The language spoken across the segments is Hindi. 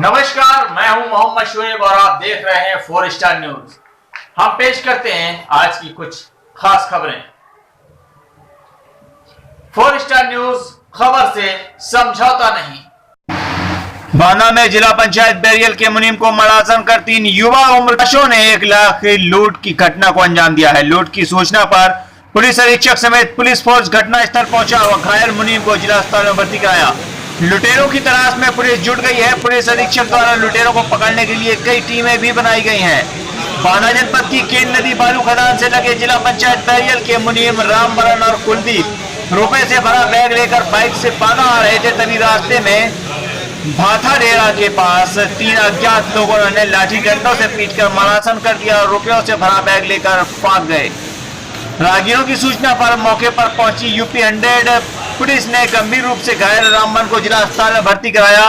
नमस्कार, मैं हूं मोहम्मद शोएब और आप देख रहे हैं 4 स्टार न्यूज। हम पेश करते हैं आज की कुछ खास खबरें। 4 स्टार न्यूज, खबर से समझौता नहीं। बांदा में जिला पंचायत बैरियल के मुनीम को मरासन कर 3 युवा उम्रकशों ने 1 लाख लूट की घटना को अंजाम दिया है। लूट की सूचना पर पुलिस अधीक्षक समेत पुलिस फोर्स घटना स्थल पहुंचा और घायल मुनीम को जिला अस्पताल में भर्ती कराया। लुटेरों की तलाश में पुलिस जुट गई है। पुलिस अधीक्षक द्वारा लुटेरों को पकड़ने के लिए कई टीमें भी बनाई गई हैं। बांदा जनपद की केन नदी बालू खदान से लगे जिला पंचायत बैरियल के मुनीम रामबरन और कुलदीप रुपए से भरा बैग लेकर बाइक से बांदा आ रहे थे। तभी रास्ते में भाथा डेरा के पास 3 अज्ञात लोगों ने लाठी डंडों से पीटकर मरासन कर दिया और रुपयों से भरा बैग लेकर भाग गए। राहगीरों की सूचना पर मौके पर पहुंची यूपी 100 पुलिस ने गंभीर रूप से घायल रामबन को जिला अस्पताल में भर्ती कराया।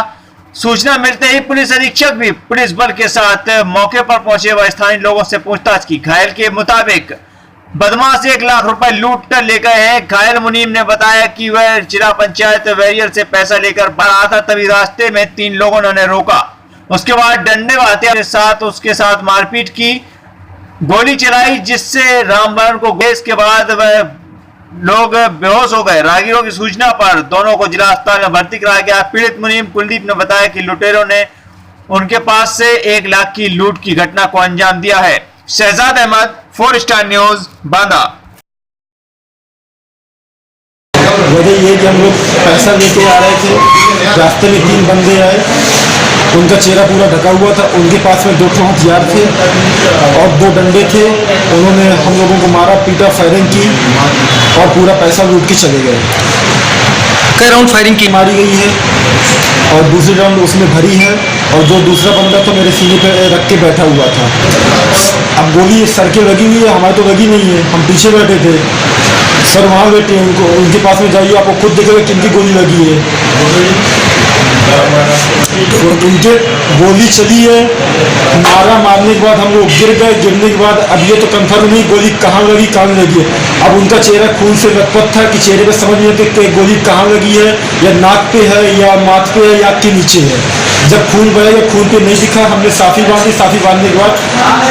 सूचना मिलते ही पुलिस अधीक्षक भी पुलिस बल के साथ मौके पर पहुंचे व स्थानीय लोगों से पूछताछ की। घायल के मुताबिक बदमाश 1 लाख रुपए लूट कर ले गए हैं। घायल मुनीम ने बताया कि वह जिला पंचायत बैरियल से पैसा लेकर बढ़ा था। तभी रास्ते में 3 लोगों ने रोका। उसके बाद डंडे व हथियार के साथ उसके साथ मारपीट की, गोली चलाई, जिससे रामबन को गैस के बाद वह लोग बेहोश हो गए। राहगीरों की सूचना पर दोनों को जिला अस्पताल में भर्ती कराया गया। पीड़ित मुनीम कुलदीप ने बताया कि लुटेरों ने उनके पास से 1 लाख की लूट की घटना को अंजाम दिया है। Shahzad Ahmad, 4 star news, Banda. वजह ये कि हम लोग पैसा लेके आ रहे थे, रास्ते में 3 बंदे आए, उनका चेहरा पूरा ढका हुआ था। उनके पास में 2 हथियार थे और 2 डंडे थे। उन्होंने हम लोगों को मारा, पीटा, फायरिंग की और पूरा पैसा लूट के चले गए। कई राउंड फायरिंग की मारी गई है और दूसरी राउंड उसमें भरी है और जो दूसरा बंदा तो मेरे सीने पे रख के बैठा हुआ था। अब गोली सर के लगी हुई है, हमारे तो लगी नहीं है, हम पीछे बैठे थे। सर वहाँ बैठे, उनके पास में जाइए, आपको खुद देखेगा किनकी गोली लगी है। उनके गोली चली है, मारने के बाद हम लोग गिर गए। गिरने के बाद अब ये तो कंफर्म नहीं गोली कहाँ लगी, कहाँ लगी है। अब उनका चेहरा खून से लथपथ था कि चेहरे पे समझ नहीं आते गोली कहाँ लगी है, या नाक पे है या माथ पे है या के नीचे है। जब खून बहेगा, खून पे नहीं दिखा, हमने साफी बांधी। साफी बांधने के बाद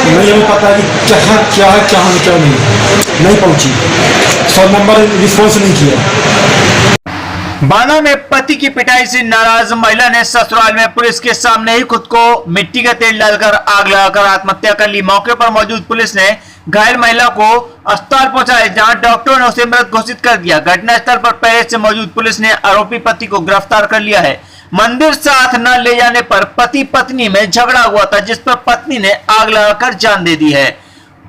नहीं हमें पता कि क्या है क्या नहीं पहुंची। 100 नंबर रिस्पॉन्स नहीं किया। बांदा में पति की पिटाई से नाराज महिला ने ससुराल में पुलिस के सामने ही खुद को मिट्टी का तेल डालकर आग लगाकर आत्महत्या कर ली। मौके पर मौजूद पुलिस ने घायल महिला को अस्पताल पहुंचाया, जहां डॉक्टरों ने उसे मृत घोषित कर दिया। घटनास्थल पर पहले से मौजूद पुलिस ने आरोपी पति को गिरफ्तार कर लिया है। मंदिर साथ न ले जाने पर पति पत्नी में झगड़ा हुआ था, जिस पर पत्नी ने आग लगाकर जान दे दी है।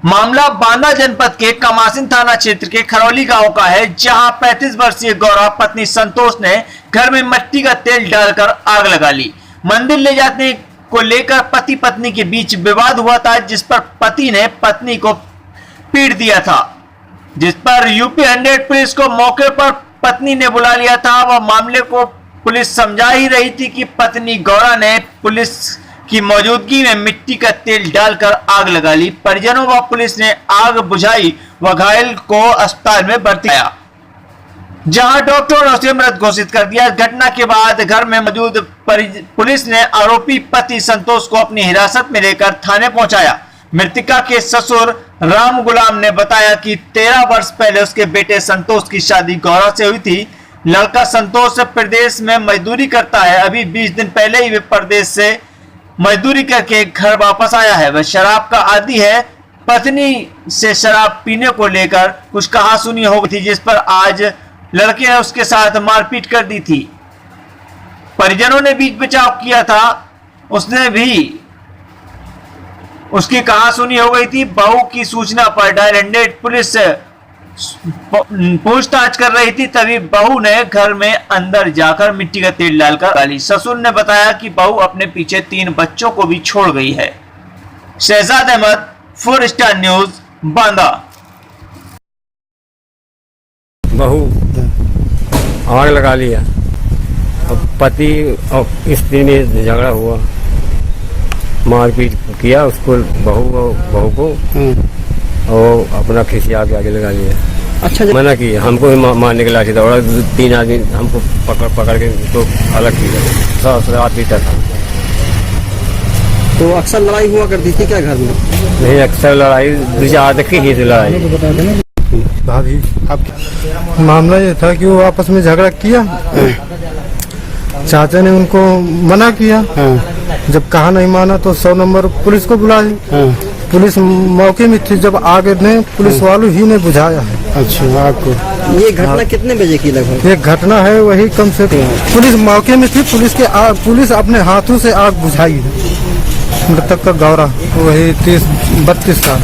मामला बांदा जनपद के कमासिन थाना क्षेत्र के खरौली गांव का है, जहां 35 वर्षीय गौरव पत्नी संतोष ने घर में मिट्टी का तेल डालकर आग लगा ली। मंदिर ले जाने को लेकर पति पत्नी के बीच विवाद हुआ था, जिस पर पति ने पत्नी को पीट दिया था, जिस पर यूपी 100 पुलिस को मौके पर पत्नी ने बुला लिया था। वह मामले को पुलिस समझा ही रही थी कि पत्नी गौरा ने पुलिस की मौजूदगी में मिट्टी का तेल डालकर आग लगा ली। परिजनों व पुलिस ने आग बुझाई व घायल को अस्पताल में भर्ती कराया, जहां डॉक्टरों ने उसे मृत घोषित कर दिया। घटना के बाद घर में मौजूद पुलिस ने आरोपी पति संतोष को अपनी हिरासत में लेकर थाने पहुंचाया। मृतका के ससुर राम गुलाम ने बताया कि 13 वर्ष पहले उसके बेटे संतोष की शादी गौरव से हुई थी। लड़का संतोष प्रदेश में मजदूरी करता है। अभी 20 दिन पहले ही वे प्रदेश से मजदूरी करके घर वापस आया है। वह शराब का आदी है। पत्नी से शराब पीने को लेकर कुछ कहासुनी हो गई थी, जिस पर आज लड़के ने उसके साथ मारपीट कर दी थी। परिजनों ने बीच बचाव किया था, उसने भी उसकी कहासुनी हो गई थी। बहू की सूचना पर डायल 100 पुलिस पूछताछ कर रही थी, तभी बहू ने घर में अंदर जाकर मिट्टी का तेल डालकर डाली। ससुर ने बताया कि बहू अपने पीछे 3 बच्चों को भी छोड़ गई है। Shahzad Ahmad, 4 star news, Banda. बहू आग लगा लिया, अब पति और स्त्री ने झगड़ा हुआ, मारपीट किया उसको, बहू को और अपना खिसिया के आगे लगा लिया। अच्छा, मना किया, हमको भी मारने के लाठी था और 3 आदमी हमको पकड़ के तो अलग किया। शराब पीता था। तो अक्सर लड़ाई हुआ करती थी क्या घर में? नहीं, अक्सर लड़ाई दूसरे आदत की ही लड़ाई। भाभी अब मामला ये था कि वो आपस में झगड़ा किया, चाचा ने उनको मना किया। जब कहा नहीं माना तो 100 नंबर पुलिस को बुलाई। पुलिस मौके में थी, जब आगे ने पुलिस वालों ही ने बुझाया है। अच्छा, आपको ये घटना कितने बजे की लगभग? एक घटना है वही कम से पुलिस मौके में थी, पुलिस अपने हाथों से आग बुझाई है। मृतक का गौरा वही 30-32 साल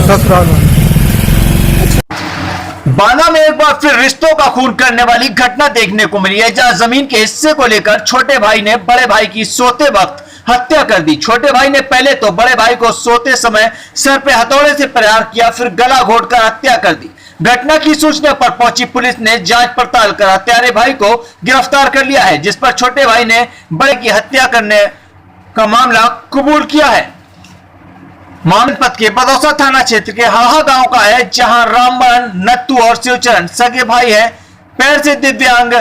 ससुराल में। बांदा में एक बार फिर रिश्तों का खून करने वाली घटना देखने को मिली है, जहां जमीन के हिस्से को लेकर छोटे भाई ने बड़े भाई की सोते वक्त हत्या कर दी। छोटे भाई ने पहले तो बड़े भाई को सोते समय सर पे हथौड़े से प्रहार किया, फिर गला घोटकर हत्या कर दी। घटना की सूचना पर पहुंची पुलिस ने जांच पड़ताल कर हत्यारे भाई को गिरफ्तार कर लिया है, जिस पर छोटे भाई ने बड़े की हत्या करने का मामला कबूल किया है। मामलपत के बदौसा थाना क्षेत्र के हाहा गांव का है, जहां रामबरण, नत्तू और शिवचरण सगे भाई हैं। पैर से दिव्यांग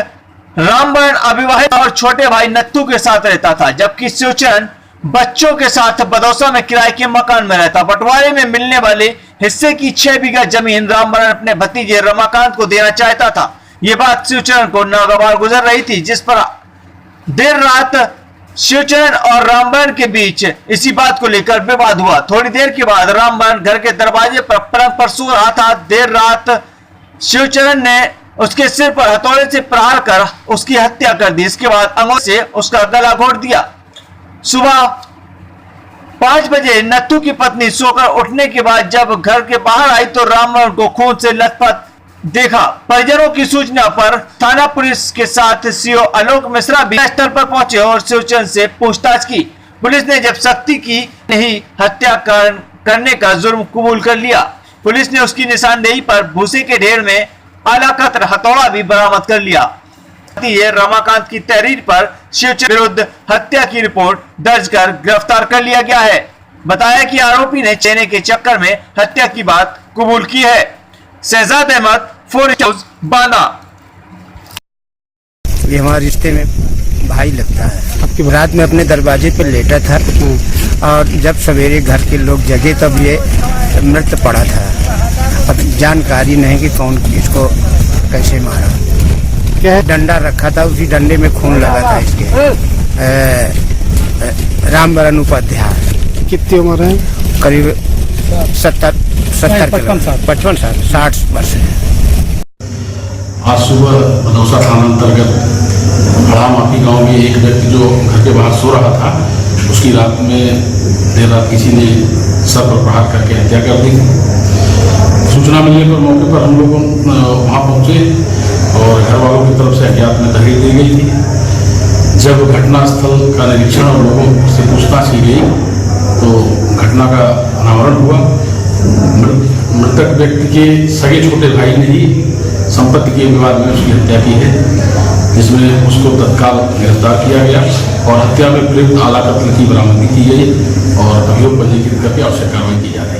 रामबरण अविवाहित और छोटे भाई नत्तू के साथ रहता था, जबकि शिवचरण बच्चों के साथ बदौसा में किराए के मकान में रहता। बंटवारे में मिलने वाले हिस्से की 6 बीघा जमीन रामबरण अपने भतीजे रमाकांत को देना चाहता था। ये बात शिवचरण को नागवार गुजर रही थी, जिस पर देर रात शिवचरण और रामबरण के बीच इसी बात को लेकर विवाद हुआ। थोड़ी देर के बाद रामबरण घर के दरवाजे पर पलंग पर सो रहा था। देर रात शिवचरण ने उसके सिर पर हथौड़े से प्रहार कर उसकी हत्या कर दी। इसके बाद अंगों से उसका गला घोट दिया। सुबह 5 बजे नत्थू की पत्नी सोकर उठने के बाद जब घर के बाहर आई तो रामबरण को खून से लथपथ देखा। परिजनों की सूचना पर थाना पुलिस के साथ सीओ आलोक मिश्रा भी स्थल पर पहुंचे और शिवचरण से पूछताछ की। पुलिस ने जब सख्ती की नहीं हत्या करने का जुर्म कबूल कर लिया। पुलिस ने उसकी निशानदेही पर भूसे के ढेर में आला कतर हथौड़ा भी बरामद कर लिया। ये रमाकांत की तहरीर पर शिवचरण विरुद्ध हत्या की रिपोर्ट दर्ज कर गिरफ्तार कर लिया गया है। बताया कि आरोपी ने चेने के चक्कर में हत्या की बात कबूल की है। शहजाद अहमद, 4 न्यूज़, बांदा। ये हमारे रिश्ते में भाई लगता है। आपकी रात में अपने दरवाजे पर लेटा था और जब सवेरे घर के लोग जगे तब ये मृत पड़ा था। अब जानकारी नहीं कि कौन इसको कैसे मारा। क्या डंडा रखा था, उसी डंडे में खून लगा था इसके। रामबरण उपाध्याय। कितनी उम्र है? करीब 55 साल 60 वर्ष है। आज सुबह बदौसा थाना अंतर्गत हड़ामापी गांव में एक व्यक्ति जो घर के बाहर सो रहा था, उसकी रात में देर रात किसी ने सर पर प्रहार करके हत्या कर दी। सूचना मिलने पर मौके पर हम लोग वहाँ पहुँचे और घर वालों की तरफ से अज्ञात में तहरीर दी गई थी। जब घटनास्थल का निरीक्षण और लोगों से पूछताछ की गई तो घटना का अनावरण हुआ। मृतक व्यक्ति के सगे छोटे भाई ने ही संपत्ति के विवाद में उसकी हत्या की है, जिसमें उसको तत्काल गिरफ्तार किया गया और हत्या में प्रयुक्त आला कत्ल की बरामदगी की गई और अभियोग पंजीकृत करके आवश्यक कार्रवाई की जा रही है।